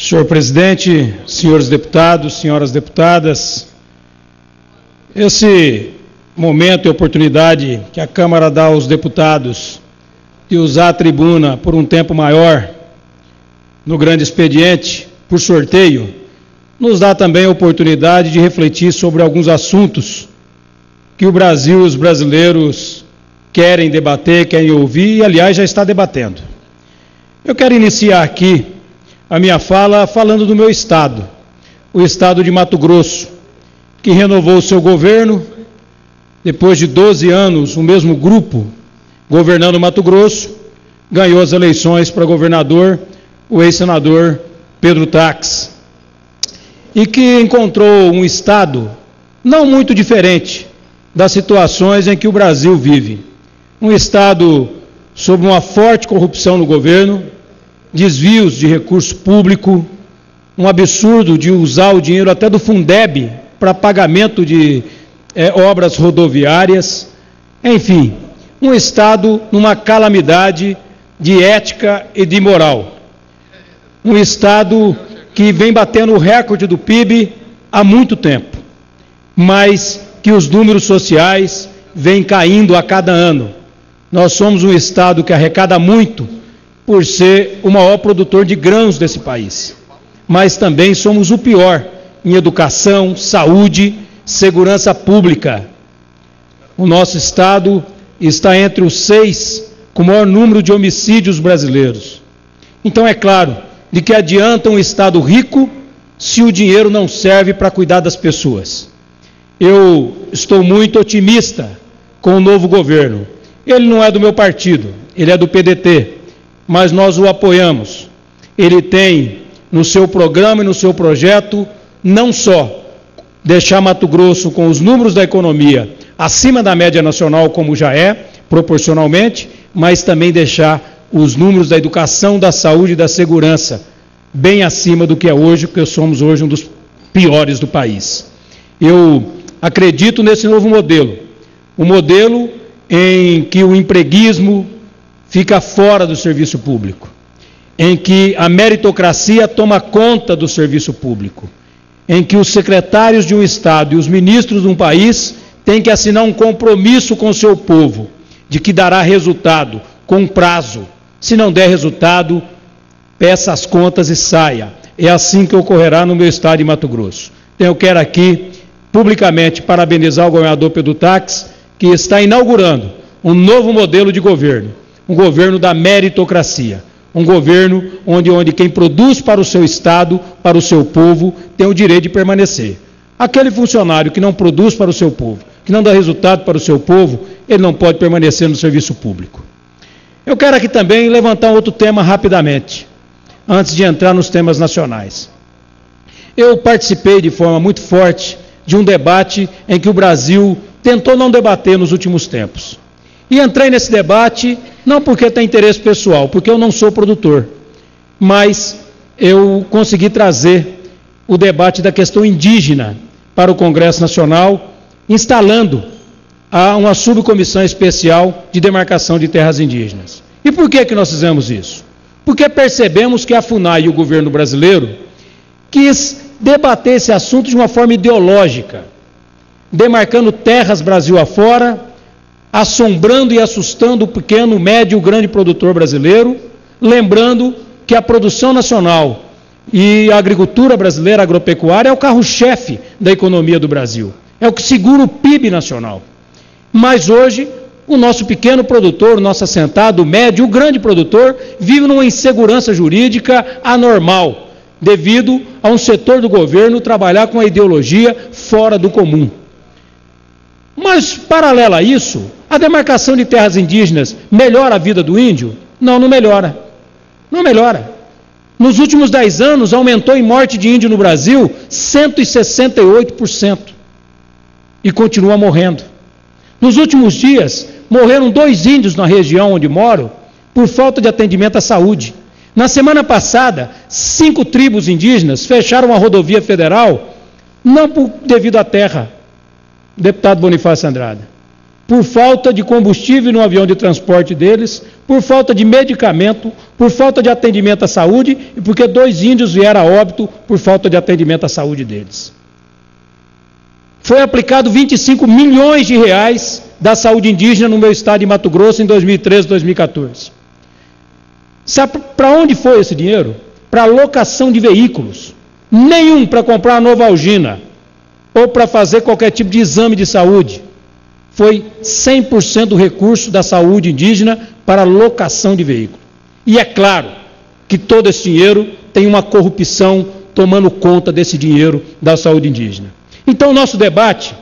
Senhor presidente, senhores deputados, senhoras deputadas, esse momento e oportunidade que a Câmara dá aos deputados de usar a tribuna por um tempo maior no grande expediente, por sorteio, nos dá também a oportunidade de refletir sobre alguns assuntos que o Brasil e os brasileiros querem debater, querem ouvir e, aliás, já está debatendo. Eu quero iniciar aqui a minha fala falando do meu estado, o estado de Mato Grosso, que renovou o seu governo. Depois de 12 anos, o mesmo grupo governando Mato Grosso ganhou as eleições para governador, o ex-senador Pedro Tax, e que encontrou um estado não muito diferente das situações em que o Brasil vive. Um estado sob uma forte corrupção no governo, desvios de recurso público, um absurdo de usar o dinheiro até do Fundeb para pagamento de obras rodoviárias, enfim, um estado numa calamidade de ética e de moral. Um estado que vem batendo o recorde do PIB há muito tempo, mas que os números sociais vêm caindo a cada ano. Nós somos um estado que arrecada muito por ser o maior produtor de grãos desse país, mas também somos o pior em educação, saúde, segurança pública. O nosso estado está entre os 6 com o maior número de homicídios brasileiros. Então é claro, de que adianta um estado rico se o dinheiro não serve para cuidar das pessoas. Eu estou muito otimista com o novo governo. Ele não é do meu partido, ele é do PDT, mas nós o apoiamos. Ele tem no seu programa e no seu projeto não só deixar Mato Grosso com os números da economia acima da média nacional, como já é, proporcionalmente, mas também deixar os números da educação, da saúde e da segurança bem acima do que é hoje, porque somos hoje um dos piores do país. Eu acredito nesse novo modelo, um modelo em que o empreguismo fica fora do serviço público, em que a meritocracia toma conta do serviço público, em que os secretários de um Estado e os ministros de um país têm que assinar um compromisso com o seu povo, de que dará resultado com prazo. Se não der resultado, peça as contas e saia. É assim que ocorrerá no meu estado de Mato Grosso. Então eu quero aqui, publicamente, parabenizar o governador Pedro Tax, que está inaugurando um novo modelo de governo, um governo da meritocracia, um governo onde quem produz para o seu estado, para o seu povo, tem o direito de permanecer. Aquele funcionário que não produz para o seu povo, que não dá resultado para o seu povo, ele não pode permanecer no serviço público. Eu quero aqui também levantar um outro tema rapidamente, antes de entrar nos temas nacionais. Eu participei de forma muito forte de um debate em que o Brasil tentou não debater nos últimos tempos. E entrei nesse debate não porque tem interesse pessoal, porque eu não sou produtor, mas eu consegui trazer o debate da questão indígena para o Congresso Nacional, instalando uma subcomissão especial de demarcação de terras indígenas. E por que nós fizemos isso? Porque percebemos que a FUNAI e o governo brasileiro quis debater esse assunto de uma forma ideológica, demarcando terras Brasil afora, assombrando e assustando o pequeno, médio e grande produtor brasileiro, lembrando que a produção nacional e a agricultura brasileira, a agropecuária, é o carro-chefe da economia do Brasil, é o que segura o PIB nacional. Mas hoje, o nosso pequeno produtor, o nosso assentado, o médio, o grande produtor, vive numa insegurança jurídica anormal, devido a um setor do governo trabalhar com a ideologia fora do comum. Mas, paralelo a isso, a demarcação de terras indígenas melhora a vida do índio? Não, não melhora. Não melhora. Nos últimos 10 anos, aumentou em morte de índio no Brasil 168%. E continua morrendo. Nos últimos dias, morreram 2 índios na região onde moro por falta de atendimento à saúde. Na semana passada, 5 tribos indígenas fecharam a rodovia federal, não devido à terra, deputado Bonifácio Andrada, por falta de combustível no avião de transporte deles, por falta de medicamento, por falta de atendimento à saúde e porque 2 índios vieram a óbito por falta de atendimento à saúde deles. Foi aplicado 25 milhões de reais da saúde indígena no meu estado de Mato Grosso em 2013, 2014. Sabe para onde foi esse dinheiro? Para locação de veículos. Nenhum para comprar uma Novalgina ou para fazer qualquer tipo de exame de saúde. Foi 100% do recurso da saúde indígena para locação de veículo. E é claro que todo esse dinheiro tem uma corrupção tomando conta desse dinheiro da saúde indígena. Então, o nosso debate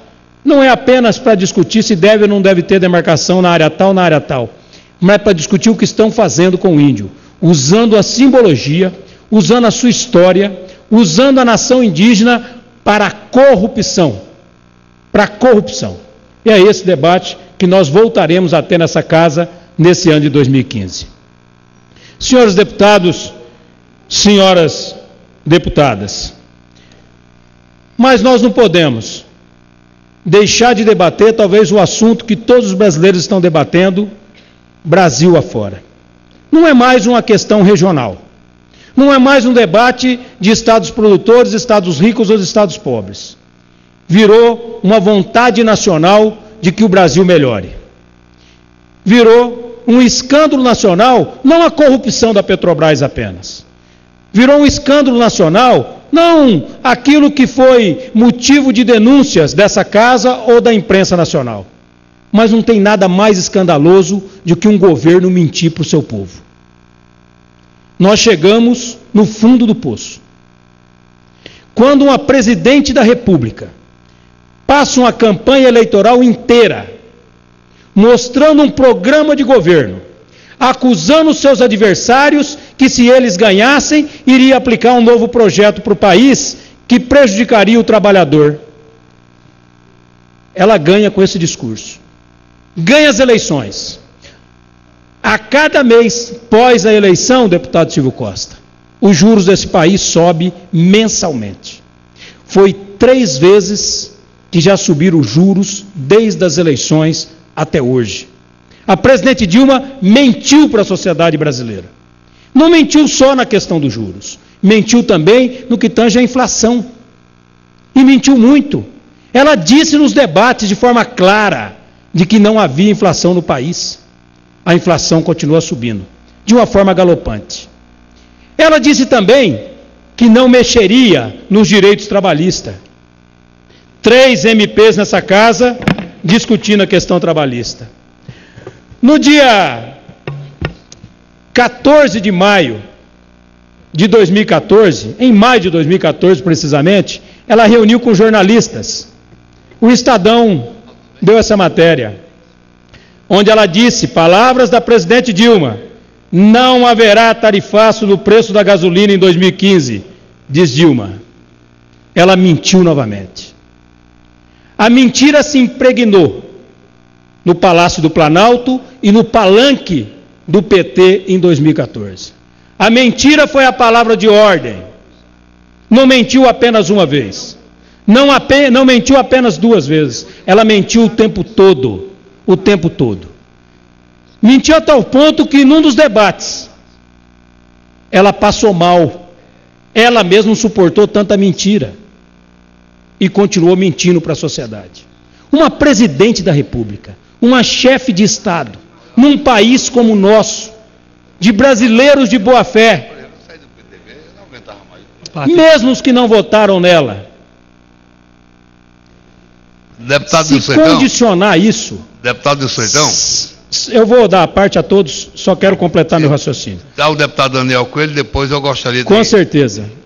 não é apenas para discutir se deve ou não deve ter demarcação na área tal, mas é para discutir o que estão fazendo com o índio, usando a simbologia, usando a sua história, usando a nação indígena para a corrupção. Para a corrupção. E é esse debate que nós voltaremos a ter nessa casa nesse ano de 2015. Senhores deputados, senhoras deputadas, mas nós não podemos deixar de debater talvez o assunto que todos os brasileiros estão debatendo, Brasil afora. Não é mais uma questão regional. Não é mais um debate de estados produtores, estados ricos ou estados pobres. Virou uma vontade nacional de que o Brasil melhore. Virou um escândalo nacional, não a corrupção da Petrobras apenas. Virou um escândalo nacional, não aquilo que foi motivo de denúncias dessa casa ou da imprensa nacional. Mas não tem nada mais escandaloso do que um governo mentir para o seu povo. Nós chegamos no fundo do poço. Quando uma presidente da República passa uma campanha eleitoral inteira, mostrando um programa de governo, acusando os seus adversários que se eles ganhassem, iria aplicar um novo projeto para o país que prejudicaria o trabalhador. Ela ganha com esse discurso. Ganha as eleições. A cada mês pós a eleição, deputado Silvio Costa, os juros desse país sobem mensalmente. Foi 3 vezes que já subiram os juros desde as eleições até hoje. A presidente Dilma mentiu para a sociedade brasileira. Não mentiu só na questão dos juros, mentiu também no que tange à inflação. E mentiu muito. Ela disse nos debates de forma clara de que não havia inflação no país. A inflação continua subindo, de uma forma galopante. Ela disse também que não mexeria nos direitos trabalhistas. 3 MPs nessa casa discutindo a questão trabalhista. No dia 14 de maio de 2014, em maio de 2014 precisamente, ela reuniu com jornalistas. O Estadão deu essa matéria, onde ela disse, palavras da presidente Dilma, não haverá tarifaço no preço da gasolina em 2015, diz Dilma. Ela mentiu novamente. A mentira se impregnou no Palácio do Planalto e no palanque do PT em 2014. A mentira foi a palavra de ordem. Não mentiu apenas uma vez. Não mentiu apenas 2 vezes. Ela mentiu o tempo todo. O tempo todo. Mentiu a tal ponto que num dos debates ela passou mal. Ela mesma não suportou tanta mentira. E continuou mentindo para a sociedade. Uma presidente da República, uma chefe de Estado, num país como o nosso, de brasileiros de boa fé, mesmo os que não votaram nela, deputado se condicionar isso... Deputado do Sertão? Eu vou dar a parte a todos, só quero completar meu raciocínio. Dá o deputado Daniel Coelho, depois eu gostaria de... Com certeza.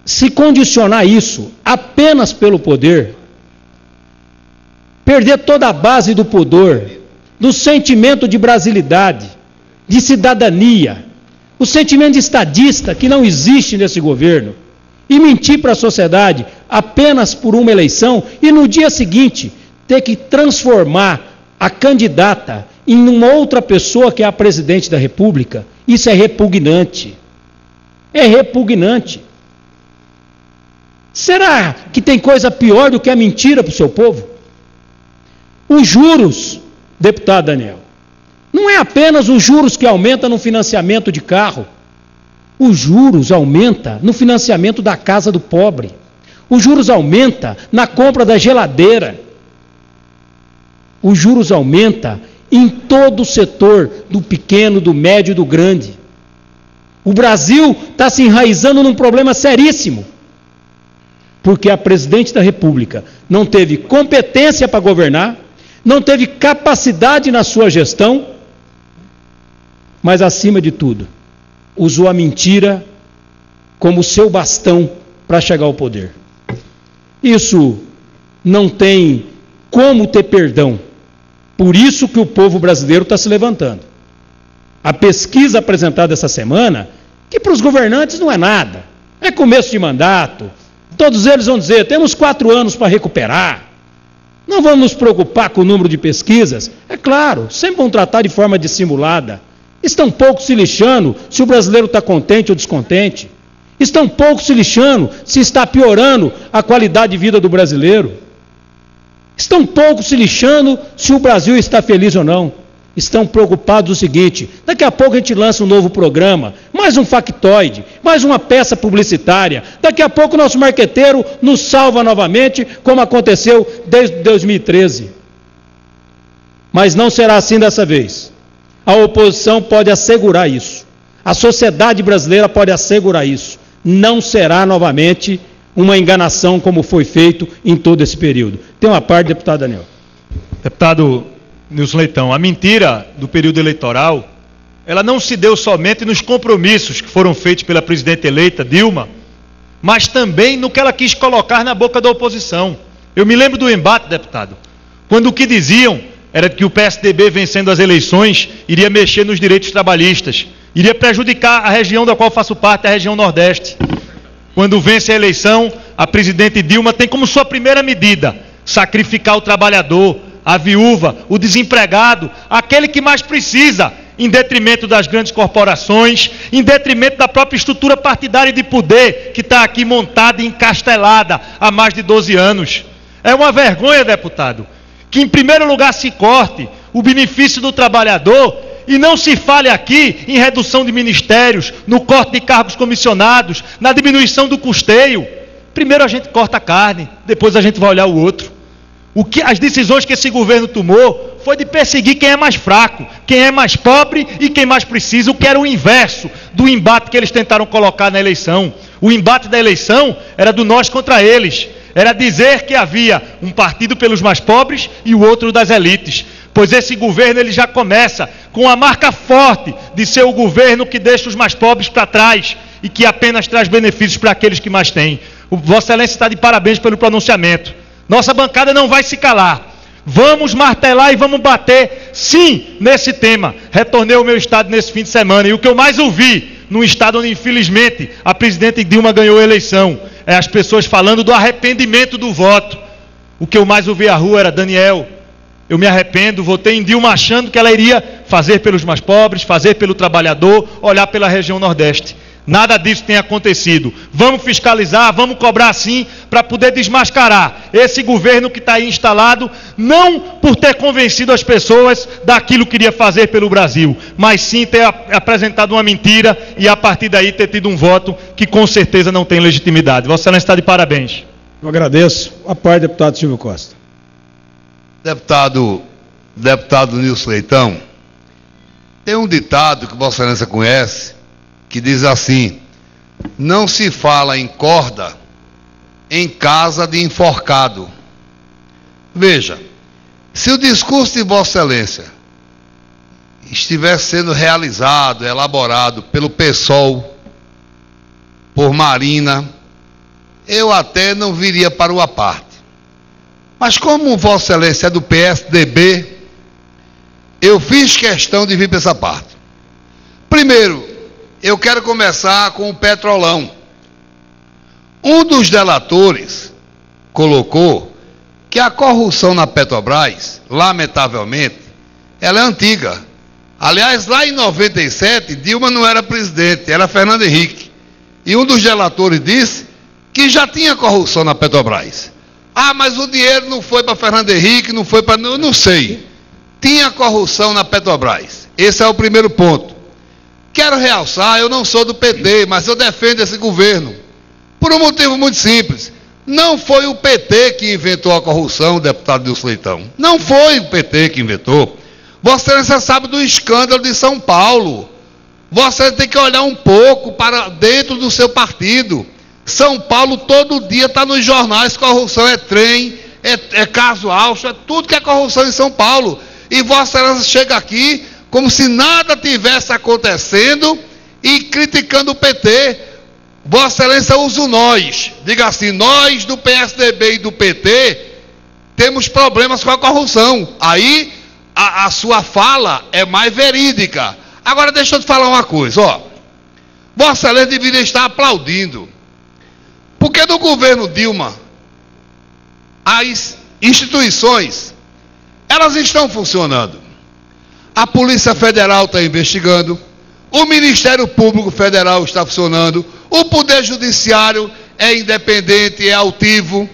Se condicionar isso apenas pelo poder, perder toda a base do pudor, do sentimento de brasilidade, de cidadania, o sentimento de estadista que não existe nesse governo, e mentir para a sociedade apenas por uma eleição, e no dia seguinte ter que transformar a candidata em uma outra pessoa que é a presidente da República, isso é repugnante. É repugnante. Será que tem coisa pior do que a mentira para o seu povo? Os juros deputado Daniel, não é apenas os juros que aumentam no financiamento de carro. Os juros aumentam no financiamento da casa do pobre. Os juros aumentam na compra da geladeira. Os juros aumentam em todo o setor, do pequeno, do médio e do grande. O Brasil está se enraizando num problema seríssimo, porque a presidente da República não teve competência para governar, não teve capacidade na sua gestão, mas, acima de tudo, usou a mentira como seu bastão para chegar ao poder. Isso não tem como ter perdão. Por isso que o povo brasileiro está se levantando. A pesquisa apresentada essa semana, que para os governantes não é nada, é começo de mandato, todos eles vão dizer, temos 4 anos para recuperar, não vamos nos preocupar com o número de pesquisas, é claro, sempre vão tratar de forma dissimulada, estão pouco se lixando se o brasileiro está contente ou descontente, estão pouco se lixando se está piorando a qualidade de vida do brasileiro, estão pouco se lixando se o Brasil está feliz ou não. Estão preocupados o seguinte, daqui a pouco a gente lança um novo programa, mais um factoide, mais uma peça publicitária, daqui a pouco o nosso marqueteiro nos salva novamente, como aconteceu desde 2013. Mas não será assim dessa vez. A oposição pode assegurar isso. A sociedade brasileira pode assegurar isso. Não será novamente uma enganação como foi feito em todo esse período. Tem uma parte, deputado Daniel. Deputado Nilson Leitão, a mentira do período eleitoral, ela não se deu somente nos compromissos que foram feitos pela presidente eleita, Dilma, mas também no que ela quis colocar na boca da oposição. Eu me lembro do embate, deputado, quando o que diziam era que o PSDB, vencendo as eleições, iria mexer nos direitos trabalhistas, iria prejudicar a região da qual faço parte, a região Nordeste. Quando vence a eleição, a presidente Dilma tem como sua primeira medida sacrificar o trabalhador, a viúva, o desempregado, aquele que mais precisa, em detrimento das grandes corporações, em detrimento da própria estrutura partidária de poder que está aqui montada e encastelada há mais de 12 anos. É uma vergonha, deputado, que em primeiro lugar se corte o benefício do trabalhador e não se fale aqui em redução de ministérios, no corte de cargos comissionados, na diminuição do custeio. Primeiro a gente corta a carne, depois a gente vai olhar o outro. As decisões que esse governo tomou foi de perseguir quem é mais fraco, quem é mais pobre e quem mais precisa, o que era o inverso do embate que eles tentaram colocar na eleição. O embate da eleição era do nós contra eles, era dizer que havia um partido pelos mais pobres e o outro das elites, pois esse governo ele já começa com a marca forte de ser o governo que deixa os mais pobres para trás e que apenas traz benefícios para aqueles que mais têm. Vossa Excelência está de parabéns pelo pronunciamento. Nossa bancada não vai se calar. Vamos martelar e vamos bater, sim, nesse tema. Retornei ao meu estado nesse fim de semana e o que eu mais ouvi, num estado onde, infelizmente, a presidente Dilma ganhou a eleição, é as pessoas falando do arrependimento do voto. O que eu mais ouvi à rua era, Daniel, eu me arrependo, votei em Dilma achando que ela iria fazer pelos mais pobres, fazer pelo trabalhador, olhar pela região Nordeste. Nada disso tem acontecido. Vamos fiscalizar, vamos cobrar sim, para poder desmascarar esse governo que está aí instalado, não por ter convencido as pessoas daquilo que iria fazer pelo Brasil, mas sim ter apresentado uma mentira e a partir daí ter tido um voto que com certeza não tem legitimidade. Vossa Excelência está de parabéns. Eu agradeço. A parte, deputado Silvio Costa. Deputado Nilson Leitão, tem um ditado que Vossa Excelência conhece, que diz assim: não se fala em corda em casa de enforcado. Veja, se o discurso de Vossa Excelência estivesse sendo realizado, elaborado pelo PSOL, por Marina, eu até não viria para o aparte. Mas como Vossa Excelência é do PSDB, eu fiz questão de vir para essa parte. Primeiro, eu quero começar com o Petrolão. Um dos delatores colocou que a corrupção na Petrobras, lamentavelmente, ela é antiga. Aliás, lá em 97, Dilma não era presidente, era Fernando Henrique. E um dos delatores disse que já tinha corrupção na Petrobras. Ah, mas o dinheiro não foi para Fernando Henrique, não foi para... Eu não sei. tinha corrupção na Petrobras. Esse é o primeiro ponto. Quero realçar, eu não sou do PT, mas eu defendo esse governo. Por um motivo muito simples. Não foi o PT que inventou a corrupção, deputado Nilson Leitão. Não foi o PT que inventou. Vossa Excelência sabe do escândalo de São Paulo. Vossa Excelência tem que olhar um pouco para dentro do seu partido. São Paulo todo dia está nos jornais, corrupção é trem, é caso Alcho, é tudo que é corrupção em São Paulo. E Vossa Excelência chega aqui como se nada tivesse acontecendo e criticando o PT. Vossa Excelência usa o nós. Diga assim, nós do PSDB e do PT temos problemas com a corrupção. Aí a sua fala é mais verídica. Agora deixa eu te falar uma coisa, ó. Vossa Excelência deveria estar aplaudindo. Porque no governo Dilma, as instituições, elas estão funcionando. A Polícia Federal está investigando, o Ministério Público Federal está funcionando, o Poder Judiciário é independente, é altivo.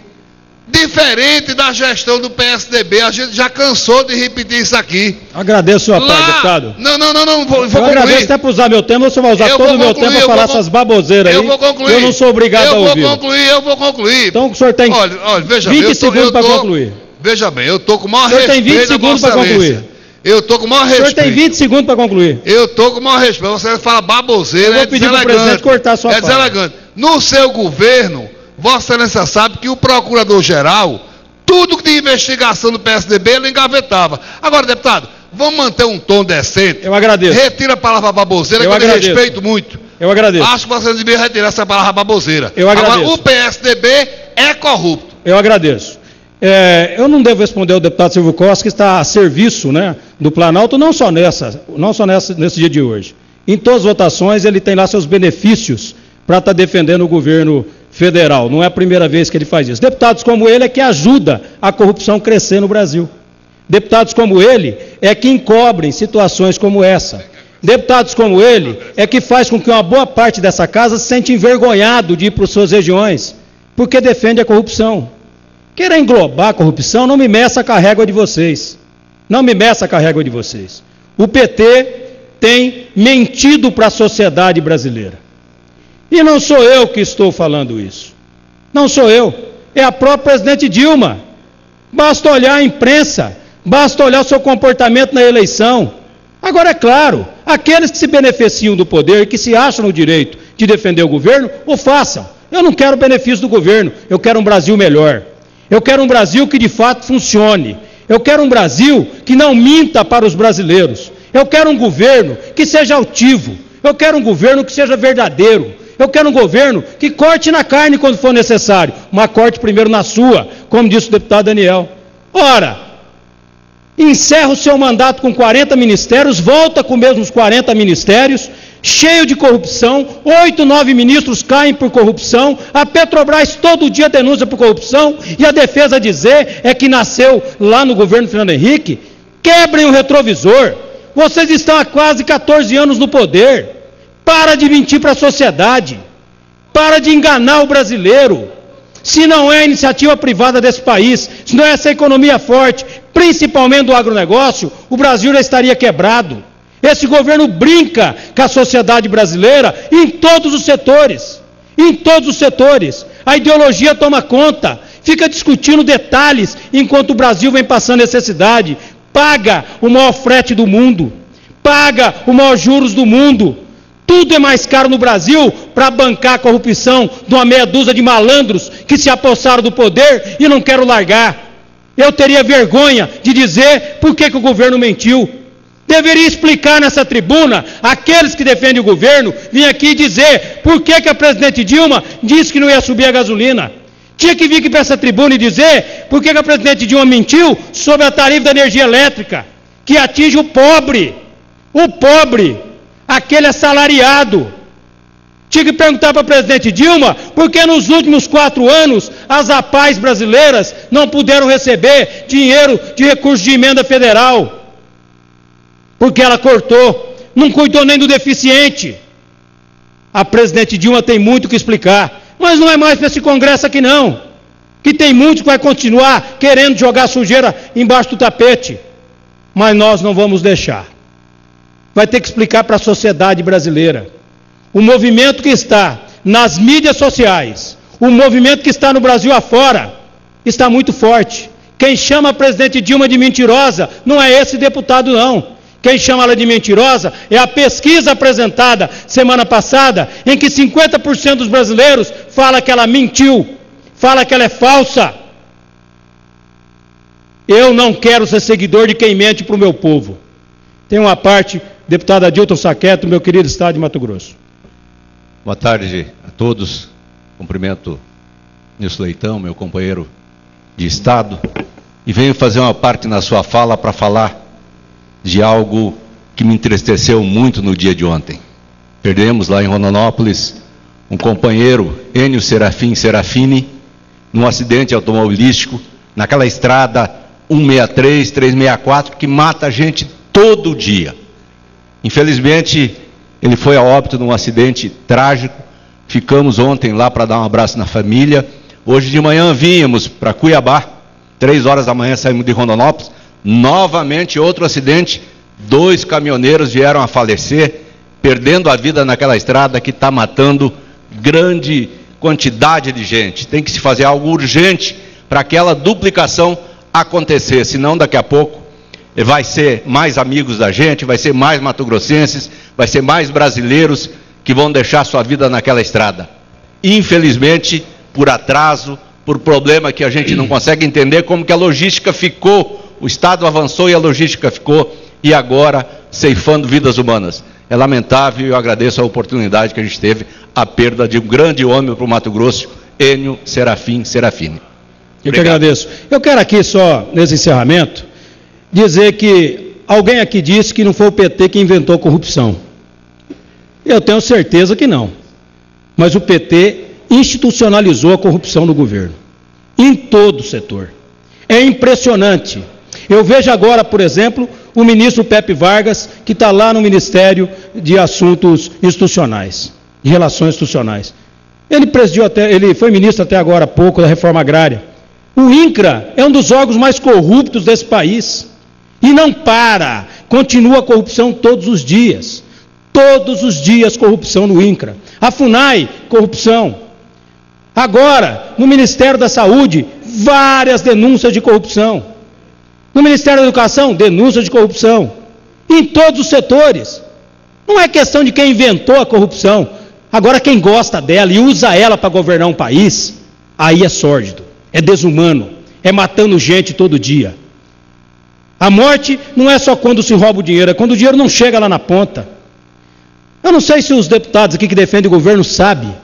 Diferente da gestão do PSDB, a gente já cansou de repetir isso aqui. Agradeço a parte, deputado. Não, vou eu concluir. Agradeço até para usar meu tempo, você vai usar todo o meu tempo para falar essas baboseiras aí. Eu vou concluir. Eu não sou obrigado a ouvir. Eu vou concluir. Então o senhor tem olha, veja 20 segundos para concluir. Veja bem, eu estou com o maior respeito. O senhor tem 20 segundos para concluir. Eu estou com o maior respeito. O senhor tem 20 segundos para concluir. Eu estou com o maior respeito. Você fala baboseira, eu vou pedir para o presidente cortar a sua fala. É deselegante. No seu governo, Vossa Excelência sabe que o procurador-geral, tudo que de investigação do PSDB, ele engavetava. Agora, deputado, vamos manter um tom decente. Eu agradeço. Retira a palavra baboseira, que eu respeito muito. Eu agradeço. Acho que você deveria retirar essa palavra baboseira. Eu agradeço. Agora, o PSDB é corrupto. Eu agradeço. Eu não devo responder ao deputado Silvio Costa, que está a serviço, né, do Planalto, não só nesse dia de hoje. Em todas as votações, ele tem lá seus benefícios para estar defendendo o governo federal. Não é a primeira vez que ele faz isso. Deputados como ele é que ajuda a corrupção crescer no Brasil. Deputados como ele é que encobrem situações como essa. Deputados como ele é que faz com que uma boa parte dessa casa se sente envergonhado de ir para as suas regiões, porque defende a corrupção. Querer englobar a corrupção, não me meça com a régua de vocês. Não me meça com a régua de vocês. O PT tem mentido para a sociedade brasileira. E não sou eu que estou falando isso. Não sou eu. É a própria presidente Dilma. Basta olhar a imprensa, basta olhar o seu comportamento na eleição. Agora, é claro, aqueles que se beneficiam do poder, que se acham no direito de defender o governo, o façam. Eu não quero o benefício do governo, eu quero um Brasil melhor. Eu quero um Brasil que de fato funcione. Eu quero um Brasil que não minta para os brasileiros. Eu quero um governo que seja altivo. Eu quero um governo que seja verdadeiro. Eu quero um governo que corte na carne quando for necessário, mas corte primeiro na sua, como disse o deputado Daniel. Ora, encerra o seu mandato com 40 ministérios, volta com os mesmos 40 ministérios, cheio de corrupção, 8, 9 ministros caem por corrupção, a Petrobras todo dia denuncia por corrupção, e a defesa dizer é que nasceu lá no governo Fernando Henrique. Quebrem o retrovisor. Vocês estão há quase 14 anos no poder. Para de mentir para a sociedade. Para de enganar o brasileiro. Se não é a iniciativa privada desse país, se não é essa economia forte, principalmente do agronegócio, o Brasil já estaria quebrado. Esse governo brinca com a sociedade brasileira em todos os setores. Em todos os setores. A ideologia toma conta, fica discutindo detalhes enquanto o Brasil vem passando necessidade. Paga o maior frete do mundo. Paga o maior juros do mundo. Tudo é mais caro no Brasil para bancar a corrupção de uma meia dúzia de malandros que se apossaram do poder e não quero largar. Eu teria vergonha de dizer por que o governo mentiu. Deveria explicar nessa tribuna, aqueles que defendem o governo, vir aqui dizer por que a presidente Dilma disse que não ia subir a gasolina. Tinha que vir aqui para essa tribuna e dizer por que a presidente Dilma mentiu sobre a tarifa da energia elétrica, que atinge o pobre, aquele assalariado. Tinha que perguntar para a presidente Dilma por que nos últimos 4 anos as APAES brasileiras não puderam receber dinheiro de recursos de emenda federal. Porque ela cortou, não cuidou nem do deficiente. A presidente Dilma tem muito o que explicar, mas não é mais para esse Congresso aqui não, que tem muito que vai continuar querendo jogar sujeira embaixo do tapete. mas nós não vamos deixar. Vai ter que explicar para a sociedade brasileira. O movimento que está nas mídias sociais, o movimento que está no Brasil afora, está muito forte. Quem chama a presidente Dilma de mentirosa não é esse deputado, não. Quem chama ela de mentirosa é a pesquisa apresentada semana passada, em que 50% dos brasileiros fala que ela mentiu, fala que ela é falsa. Eu não quero ser seguidor de quem mente para o meu povo. Tem uma parte, deputado Adilton Saqueto, meu querido estado de Mato Grosso. Boa tarde a todos. Cumprimento Nilson Leitão, meu companheiro de estado, e venho fazer uma parte na sua fala para falar de algo que me entristeceu muito no dia de ontem. Perdemos lá em Rondonópolis um companheiro, Enio Serafini, num acidente automobilístico, naquela estrada 163, 364, que mata a gente todo dia. Infelizmente, ele foi a óbito num acidente trágico. Ficamos ontem lá para dar um abraço na família. Hoje de manhã vínhamos para Cuiabá, 3 horas da manhã saímos de Rondonópolis. Novamente outro acidente, 2 caminhoneiros vieram a falecer, perdendo a vida naquela estrada que está matando grande quantidade de gente. Tem que se fazer algo urgente para aquela duplicação acontecer, senão daqui a pouco vai ser mais amigos da gente, vai ser mais matogrossenses, vai ser mais brasileiros que vão deixar sua vida naquela estrada. Infelizmente, por atraso, por problema que a gente não consegue entender como que a logística ficou, o Estado avançou e a logística ficou, e agora ceifando vidas humanas. É lamentável e eu agradeço a oportunidade que a gente teve, a perda de um grande homem para o Mato Grosso, Enio Serafini. Eu que agradeço. Eu quero aqui só, nesse encerramento, dizer que alguém aqui disse que não foi o PT que inventou corrupção. Eu tenho certeza que não. Mas o PT institucionalizou a corrupção no governo, em todo o setor. É impressionante. Eu vejo agora, por exemplo, o ministro Pepe Vargas, que está lá no Ministério de Assuntos Institucionais, de Relações Institucionais. Ele foi ministro até agora há pouco da Reforma Agrária. O INCRA é um dos órgãos mais corruptos desse país. E não para, continua a corrupção todos os dias. Todos os dias corrupção no INCRA. A FUNAI, corrupção. Agora, no Ministério da Saúde, várias denúncias de corrupção. No Ministério da Educação, denúncias de corrupção. Em todos os setores. Não é questão de quem inventou a corrupção. Agora, quem gosta dela e usa ela para governar um país, aí é sórdido, é desumano, é matando gente todo dia. A morte não é só quando se rouba o dinheiro, é quando o dinheiro não chega lá na ponta. Eu não sei se os deputados aqui que defendem o governo sabem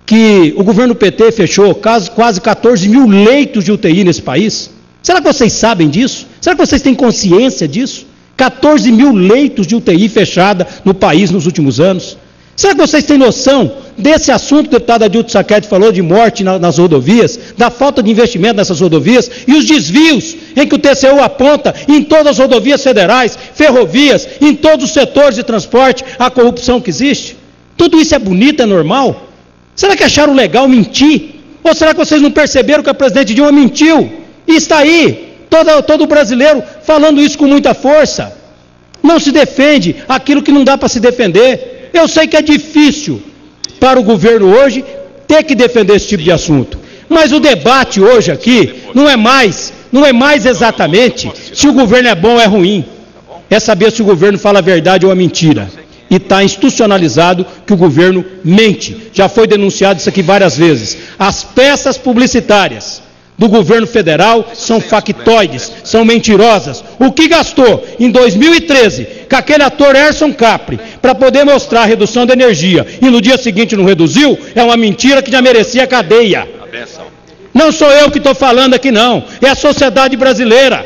que o governo PT fechou quase 14 mil leitos de UTI nesse país. Será que vocês sabem disso? Será que vocês têm consciência disso? 14 mil leitos de UTI fechada no país nos últimos anos. Será que vocês têm noção desse assunto que o deputado Adilton Saqueto falou, de morte nas rodovias, da falta de investimento nessas rodovias e os desvios em que o TCU aponta em todas as rodovias federais, ferrovias, em todos os setores de transporte, a corrupção que existe? Tudo isso é bonito, é normal? Será que acharam legal mentir? Ou será que vocês não perceberam que a presidente Dilma mentiu? E está aí, todo brasileiro falando isso com muita força. Não se defende aquilo que não dá para se defender. Eu sei que é difícil para o governo hoje ter que defender esse tipo de assunto. Mas o debate hoje aqui não é mais exatamente se o governo é bom ou é ruim. É saber se o governo fala a verdade ou a mentira. E está institucionalizado que o governo mente. Já foi denunciado isso aqui várias vezes. As peças publicitárias do governo federal são factoides, são mentirosas. O que gastou em 2013 com aquele ator Erson Capri para poder mostrar a redução da energia e no dia seguinte não reduziu, é uma mentira que já merecia cadeia. Não sou eu que estou falando aqui não, é a sociedade brasileira.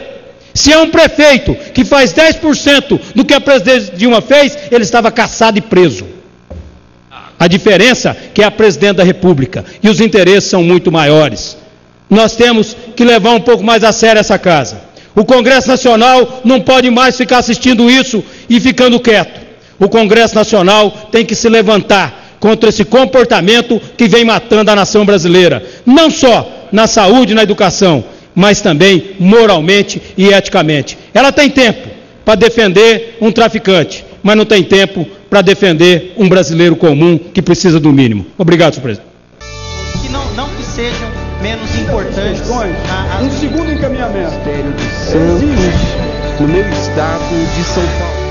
Se é um prefeito que faz 10% do que a presidente Dilma fez, ele estava caçado e preso. A diferença é que é a presidente da República e os interesses são muito maiores. Nós temos que levar um pouco mais a sério essa casa. O Congresso Nacional não pode mais ficar assistindo isso e ficando quieto. O Congresso Nacional tem que se levantar contra esse comportamento que vem matando a nação brasileira. Não só na saúde e na educação, mas também moralmente e eticamente. Ela tem tempo. para defender um traficante, mas não tem tempo para defender um brasileiro comum que precisa do mínimo. Obrigado, senhor presidente. Que não que sejam menos importantes. Um segundo encaminhamento. Ministério de Santos, no meu estado de São Paulo.